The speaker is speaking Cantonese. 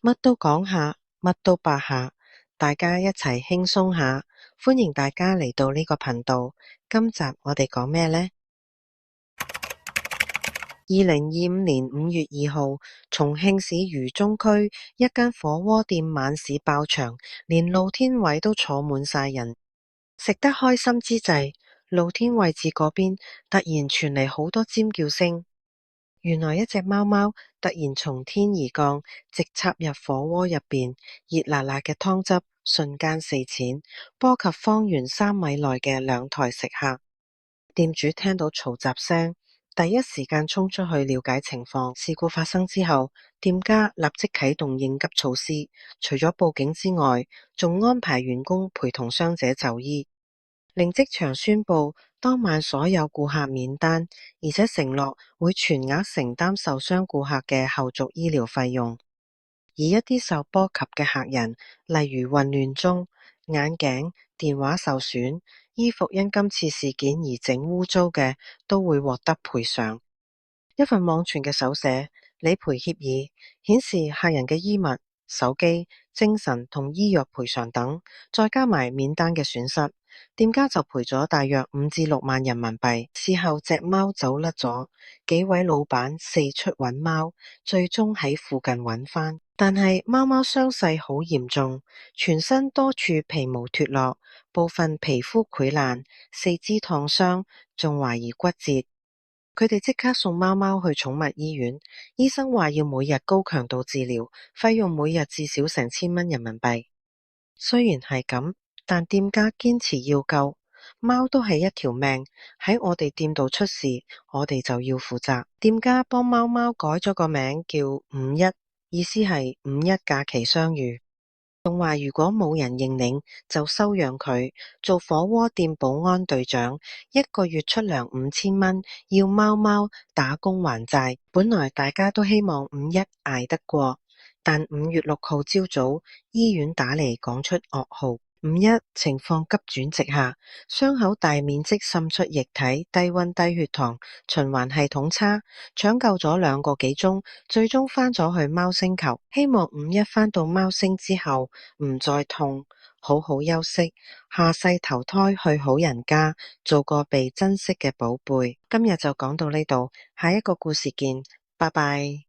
乜都講下，乜都八下，大家一齊輕鬆下。歡迎大家嚟到呢個頻道。今集我哋講咩呢？2025年5月2號，重慶市渝中區一間火鍋店晚市爆場，連露天位都坐滿晒人。食得開心之際，露天位置嗰邊突然傳嚟好多尖叫聲。原來一隻貓貓突然從天而降，直插入火鍋入邊，熱辣辣嘅湯汁瞬間四濺，波及方圓3米內嘅2台食客。店主聽到嘈雜聲，第一時間衝出去了解情況。事故發生之後，店家立即啟動應急措施，除咗報警之外，仲安排員工陪同傷者就醫，令即場宣布當晚所有顧客免單，而且承諾會全額承擔受傷顧客嘅後續醫療費用。而一啲受波及嘅客人，例如混亂中、眼鏡、電話受損、衣服因今次事件而整污糟嘅，都會獲得賠償。一份網傳嘅手寫理賠協議顯示，客人嘅衣物、手機、精神同醫藥賠償等，再加埋免單嘅損失，店家就賠咗大約5至6萬人民幣。事後隻貓走甩咗，幾位老闆四出揾貓，最終喺附近揾返。但係貓貓傷勢好嚴重，全身多處皮毛脫落，部分皮膚潰爛，四肢燙傷，仲懷疑骨折。佢哋即刻送貓貓去寵物醫院，醫生話要每日高強度治療，費用每日至少成1000蚊人民幣。雖然係咁，但店家堅持要救貓，都係一條命，喺我哋店度出事，我哋就要負責。店家幫貓貓改咗個名叫5·1，意思係5·1假期相遇，仲話如果冇人認領就收養佢，做火鍋店保安隊長，一個月出糧5000蚊，要貓貓打工還債。本來大家都希望5·1捱得過，但5月6號朝早，醫院打嚟講出噩耗。5·1情況急轉直下，傷口大面積滲出液體，低溫低血糖，循環系統差，搶救咗2個幾鐘，最終返咗去貓星球。希望5·1返到貓星之後唔再痛，好好休息，下世投胎去好人家，做個被珍惜嘅寶貝。今日就講到呢度，下一個故事見，拜拜。